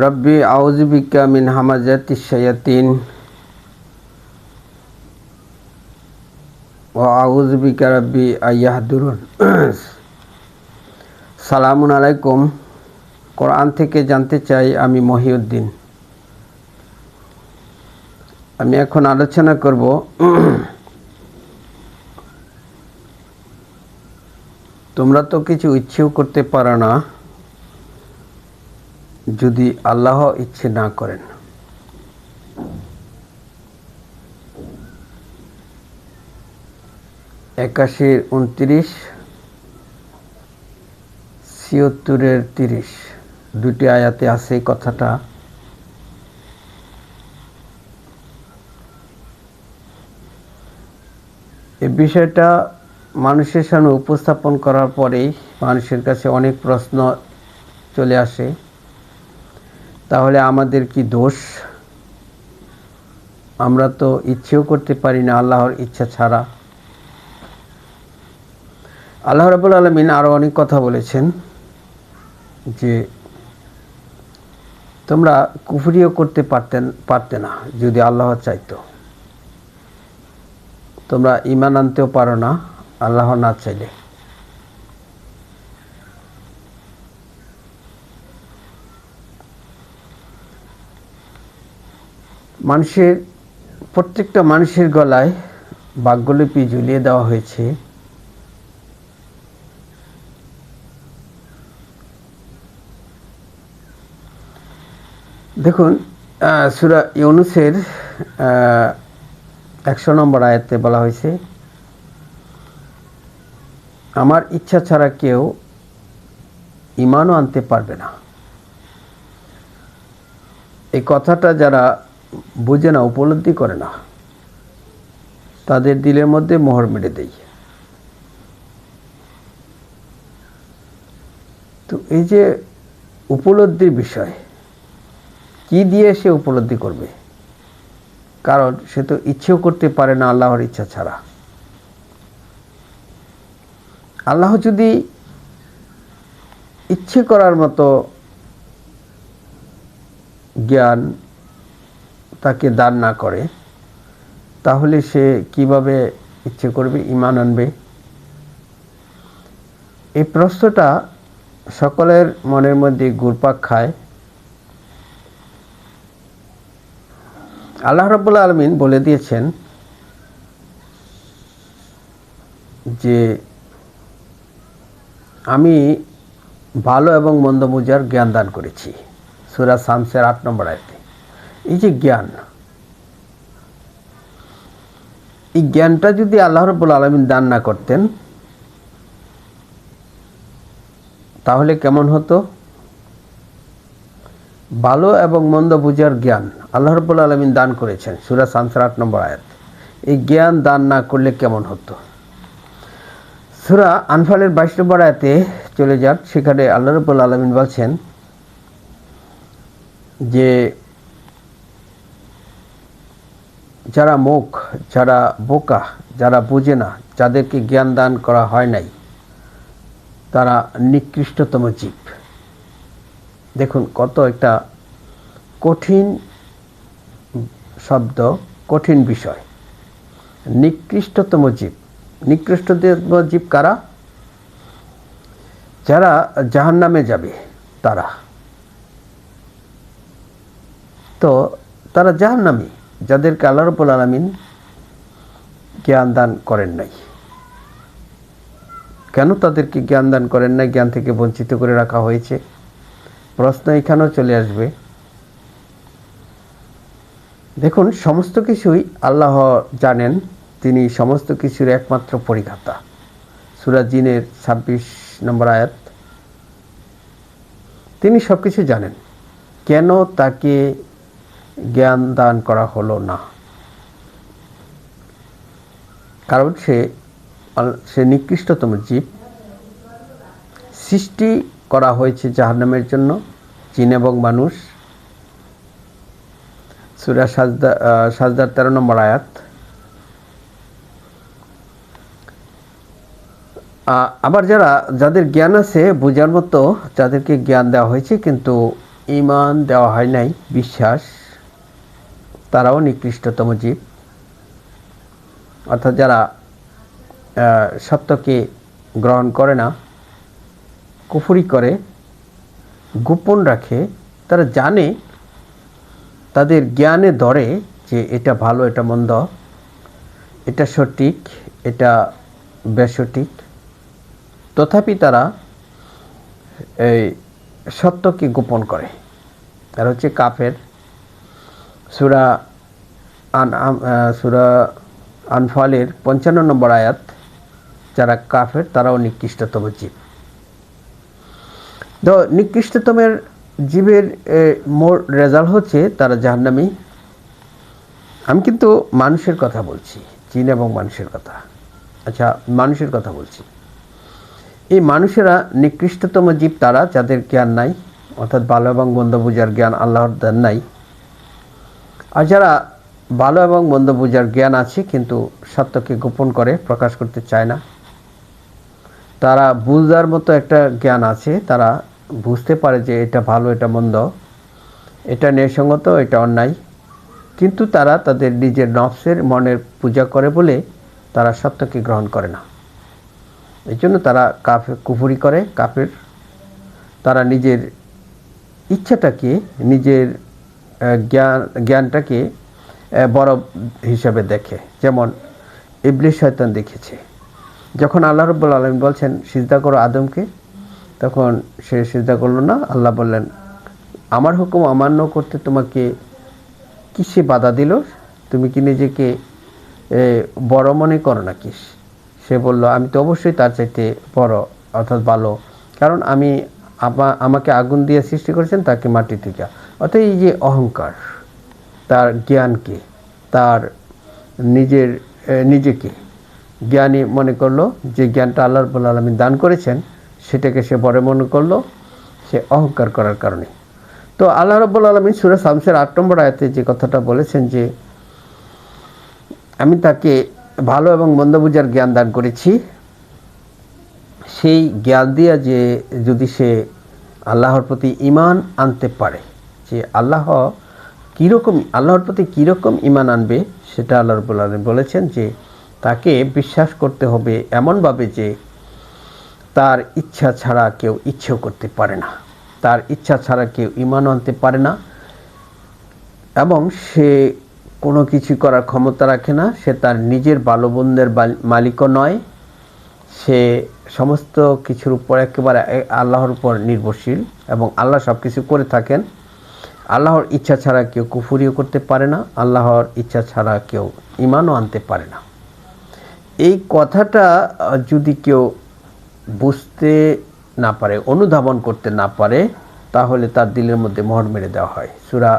রব্বি আউযু বিকা মিন হামাযাতিশ শায়াতিন ওয়া আউযু বিকা রব্বি আইয়াহদুরুন। সালামুন আলাইকুম। কোরআন থেকে জানতে চাই, আমি মহিউদ্দিন। আমি এখন আলোচনা করব তোমরা তো কিছু ইচ্ছেও করতে পারো না যদি আল্লাহ ইচ্ছে না করেন। একাশির 29, 76-এর 30 দুটি আয়াতে আছে এই কথাটা। এই বিষয়টা মানুষের সামনে উপস্থাপন করার পরেই মানুষের কাছে অনেক প্রশ্ন চলে আসে। তাহলে আমাদের কি দোষ? আমরা তো ইচ্ছেও করতে পারি না আল্লাহর ইচ্ছা ছাড়া। আল্লাহ রাব্বুল আলামিন আরও অনেক কথা বলেছেন যে তোমরা কুফরিও করতে পারতে না যদি আল্লাহ চাইতো। তোমরা ঈমান আনতেও পারো না আল্লাহ না চাইলে। প্রত্যেকটা মানুষের গলায় ভাগ্যলিপি ঝুলিয়ে দেওয়া হয়েছে। দেখুন, সূরা ইউনূসের 100 নম্বর আয়াতে বলা হয়েছে, আমার ইচ্ছা ছাড়া কেউ ঈমানও আনতে পারবে না। এই কথাটা যারা বুঝে না, উপলব্ধি করে না, তাদের দিলের মধ্যে মোহর মেরে দেয়। তো এই যে উপলব্ধির বিষয়, কি দিয়ে সে উপলব্ধি করবে? কারণ সে তো ইচ্ছেও করতে পারে না আল্লাহর ইচ্ছা ছাড়া। আল্লাহ যদি ইচ্ছে করার মতো জ্ঞান তাকে দান না করে, তাহলে সে কিভাবে ইচ্ছে করবে, ঈমান আনবে? এই প্রশ্নটা সকলের মনের মধ্যে ঘুরপাক খায়। আল্লাহ রাব্বুল আলামিন বলে দিয়েছেন যে আমি ভালো এবং মন্দ বুঝার জ্ঞান দান করেছি, সূরা শামসের 8 নম্বর আয়াতে। এই যে জ্ঞান, এই জ্ঞানটা যদি আল্লাহ রাব্বুল আলামিন দান না করতেন তাহলে কেমন হতো? ভালো এবং মন্দ বুঝার জ্ঞান আল্লাহ রাব্বুল আলামিন দান করেছেন, সূরা শামসের 8 নম্বর আয়াত। এই জ্ঞান দান না করলে কেমন হতো? সূরা আনফালের 22 নম্বর আয়াতে চলে যান, সেখানে আল্লাহ রাব্বুল আলামিন বলছেন যে যারা মূক, যারা বোকা, যারা বোঝে না, যাদেরকে জ্ঞান দান করা হয় নাই, তারা নিকৃষ্টতম জীব। দেখুন, কত একটা কঠিন শব্দ, কঠিন বিষয়। নিকৃষ্টতম জীব। নিকৃষ্টতম জীব কারা? যারা জাহান্নামে যাবে তারা। তো তারা জাহান্নামী, যাদেরকে আল্লাহ রাব্বুল আলামিন জ্ঞান দান করেন নাই। কেন তাদেরকে জ্ঞান দান করেন নাই? জ্ঞান থেকে বঞ্চিত করে রাখা হয়েছে। প্রশ্ন এখানেও চলে আসবে। দেখুন, সমস্ত কিছুই আল্লাহ জানেন, তিনি সমস্ত কিছুর একমাত্র পরিজ্ঞাতা। সূরা জিনের 26 নম্বর আয়াত। তিনি সব কিছু জানেন, কেন তাকে জ্ঞান দান করা হলো না? কারণ সে নিকৃষ্টতম জীব। সৃষ্টি করা হয়েছে জাহান্নামের জন্য, জিন এবং মানুষ। সূরা সাজদার 13 নম্বর আয়াত। আবার যাদের জ্ঞান আছে বোঝার মতো, যাদেরকে জ্ঞান দেওয়া হয়েছে কিন্তু ঈমান দেওয়া হয় নাই, বিশ্বাস, তারাও নিকৃষ্টতম জীব। অর্থাৎ যারা সত্যকে গ্রহণ করে না, কুফরি করে, গোপন রাখে, তারা জানে, তাদের জ্ঞানে ধরে যে এটা ভালো, এটা মন্দ, এটা সঠিক, এটা বেসঠিক, তথাপি তারা এই সত্যকে গোপন করে। আর হচ্ছে কাফের। সূরা আনফালের 55 নম্বর আয়াত, যারা কাফের তারাও নিকৃষ্টতম জীব। তো নিকৃষ্টতমের জীবের মোর রেজাল্ট হচ্ছে তারা জাহান্নামী। আমি কিন্তু মানুষের কথা বলছি, জিন এবং মানুষের কথা। আচ্ছা, মানুষের কথা বলছি। এই মানুষেরা নিকৃষ্টতম জীব তারা, যাদের জ্ঞান নাই, অর্থাৎ ভালো এবং মন্দ বুঝার জ্ঞান আল্লাহর দেন নাই। আর যারা ভালো এবং মন্দ বুঝার জ্ঞান আছে কিন্তু সত্যকে গোপন করে, প্রকাশ করতে চায় না, তারা বুঝার মতো একটা জ্ঞান আছে, তারা বুঝতে পারে যে এটা ভালো, এটা মন্দ, এটা ন্যায়সঙ্গত, এটা অন্যায়, কিন্তু তারা তাদের নিজের নফসের মনের পূজা করে বলে তারা সত্যকে গ্রহণ করে না। এই জন্য তারা কুফরি করে, কাফের। তারা নিজের ইচ্ছাটাকে, নিজের জ্ঞানটাকে বড় হিসাবে দেখে। যেমন ইবলিস শয়তান দেখেছে, যখন আল্লাহ রাব্বুল আলামিন বলছেন সিজদা করো আদমকে, তখন সে সিজদা করলো না। আল্লাহ বললেন, আমার হুকুম অমান্য করতে তোমাকে কিসে বাধা দিল? তুমি কি নিজেকে বড় মনে করো নাকি? সে বলল, আমি তো অবশ্যই তার চাইতে বড়, অর্থাৎ ভালো, কারণ আমাকে আগুন দিয়ে সৃষ্টি করেছেন, তাকে মাটি থেকে। অর্থাৎ এই যে অহংকার, তার জ্ঞানকে, তার নিজেকে জ্ঞানী মনে করলো, যে জ্ঞানটা আল্লাহ রাব্বুল আলামিন দান করেছেন সেটাকে সে বড় মনে করলো, সে অহংকার করার কারণে। তো আল্লাহ রাব্বুল আলামিন সূরা শামসের 8 নম্বর আয়াতে যে কথাটা বলেছেন যে আমি তাকে ভালো এবং মন্দ বুঝার জ্ঞান দান করেছি, সেই জ্ঞান দিয়ে যে যদি সে আল্লাহর প্রতি ঈমান আনতে পারে, যে আল্লাহর প্রতি কীরকম ঈমান আনবে, সেটা আল্লাহ রাব্বুল আলামিন বলেছেন যে তাকে বিশ্বাস করতে হবে এমনভাবে যে তার ইচ্ছা ছাড়া কেউ ইচ্ছেও করতে পারে না, তার ইচ্ছা ছাড়া কেউ ঈমান আনতে পারে না, এবং সে কোনো কিছু করার ক্ষমতা রাখে না, সে তার নিজের ভালো মন্দের মালিকও নয়, সে সমস্ত কিছুর উপর একেবারে আল্লাহর উপর নির্ভরশীল, এবং আল্লাহ সব কিছু করে থাকেন। আল্লাহর ইচ্ছা ছাড়া কেউ কুফরিও করতে পারে না, আল্লাহর ইচ্ছা ছাড়া কেউ ঈমানও আনতে পারে না। এই কথাটা যদি কেউ বুঝতে না পারে, অনুধাবন করতে না পারে, তাহলে তার দিলের মধ্যে মোহর মেরে দেওয়া হয়। সূরা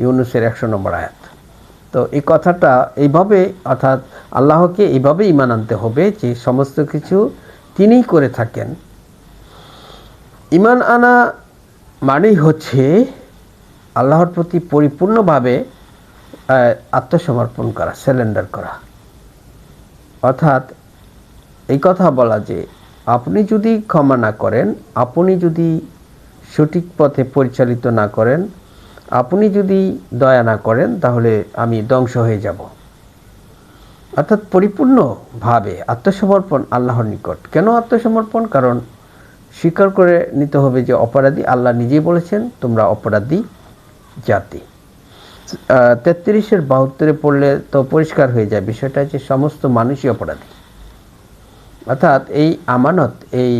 ইউনূসের 100 নম্বর আয়াত। তো এই কথাটা এইভাবে, অর্থাৎ আল্লাহকে এইভাবে ঈমান আনতে হবে যে সমস্ত কিছু তিনিই করে থাকেন। ঈমান আনা মানেই হচ্ছে আল্লাহর প্রতি পরিপূর্ণভাবে আত্মসমর্পণ করা, সারেন্ডার করা। অর্থাৎ এই কথা বলা যে আপনি যদি ক্ষমা না করেন, আপনি যদি সঠিক পথে পরিচালিত না করেন, আপনি যদি দয়া না করেন, তাহলে আমি ধ্বংস হয়ে যাব। অর্থাৎ পরিপূর্ণভাবে আত্মসমর্পণ আল্লাহর নিকট। কেন আত্মসমর্পণ? কারণ স্বীকার করে নিতে হবে যে অপরাধী। আল্লাহ নিজেই বলেছেন তোমরা অপরাধী জাতি। 33-72 পড়লে তো পরিষ্কার হয়ে যায় বিষয়টা, যে সমস্ত মানুষই অপরাধী। অর্থাৎ এই আমানত, এই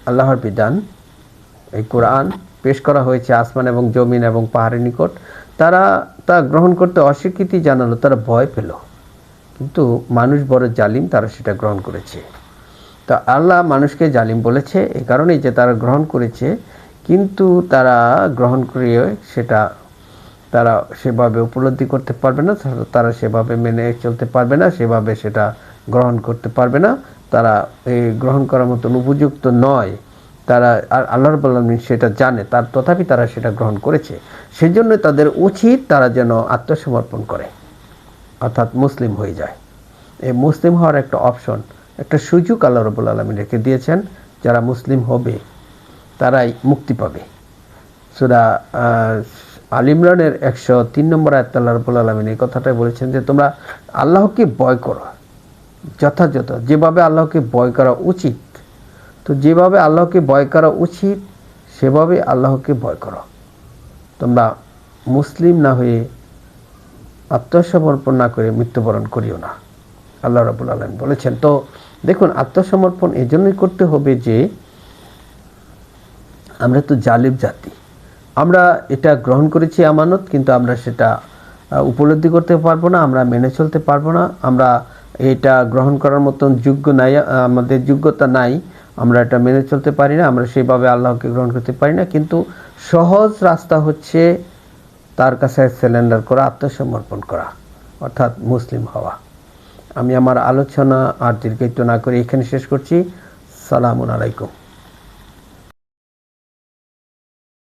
আল্লাহর বিধান, এই কোরআন পেশ করা হয়েছে আসমান এবং জমিন এবং পাহাড়ের নিকট, তারা তা গ্রহণ করতে অস্বীকৃতি জানালো, তারা ভয় পেল। কিন্তু মানুষ বড় জালিম, তারা সেটা গ্রহণ করেছে। তো আল্লাহ মানুষকে জালিম বলেছে এই কারণেই যে তারা গ্রহণ করেছে, কিন্তু তারা গ্রহণ করে সেটা তারা সেভাবে উপলব্ধি করতে পারবে না, তারা সেভাবে মেনে চলতে পারবে না, সেভাবে সেটা গ্রহণ করতে পারবে না, তারা এই গ্রহণ করার মতন উপযুক্ত নয়। তারা আর আল্লাহ রাব্বুল আলামিন সেটা জানে, তথাপি তারা সেটা গ্রহণ করেছে। সেজন্য তাদের উচিত তারা যেন আত্মসমর্পণ করে, অর্থাৎ মুসলিম হয়ে যায়। এই মুসলিম হওয়ার একটা অপশন, একটা সুযোগ আল্লাহ রাব্বুল আলামিন রেখে দিয়েছেন। যারা মুসলিম হবে তারাই মুক্তি পাবে। সূরা আল ইমরানের 103 নম্বর আয়াতে আল্লাহ রাব্বুল আলামিন এই কথাটাই বলেছেন যে তোমরা আল্লাহকে ভয় করো যথাযথ, যেভাবে আল্লাহকে ভয় করা উচিত। তো যেভাবে আল্লাহকে ভয় করা উচিত সেভাবে আল্লাহকে ভয় করো। তোমরা মুসলিম না হয়ে আত্মসমর্পণ না করে মৃত্যুবরণ করিও না, আল্লাহ রাব্বুল আলামিন বলেছেন। তো দেখুন, আত্মসমর্পণ এজন্যই করতে হবে যে আমরা তো জালিম জাতি, আমরা এটা গ্রহণ করেছি আমানত, কিন্তু আমরা সেটা উপলব্ধি করতে পারবো না, আমরা মেনে চলতে পারবো না, আমরা এটা গ্রহণ করার মতন যোগ্য নাই, আমাদের যোগ্যতা নাই, আমরা এটা মেনে চলতে পারি না, আমরা সেইভাবে আল্লাহকে গ্রহণ করতে পারি না। কিন্তু সহজ রাস্তা হচ্ছে তার কাছে সারেন্ডার করা, আত্মসমর্পণ করা, অর্থাৎ মুসলিম হওয়া। আমি আমার আলোচনা আর দীর্ঘায়িত না করে এখানে শেষ করছি। সালামুন আলাইকুম।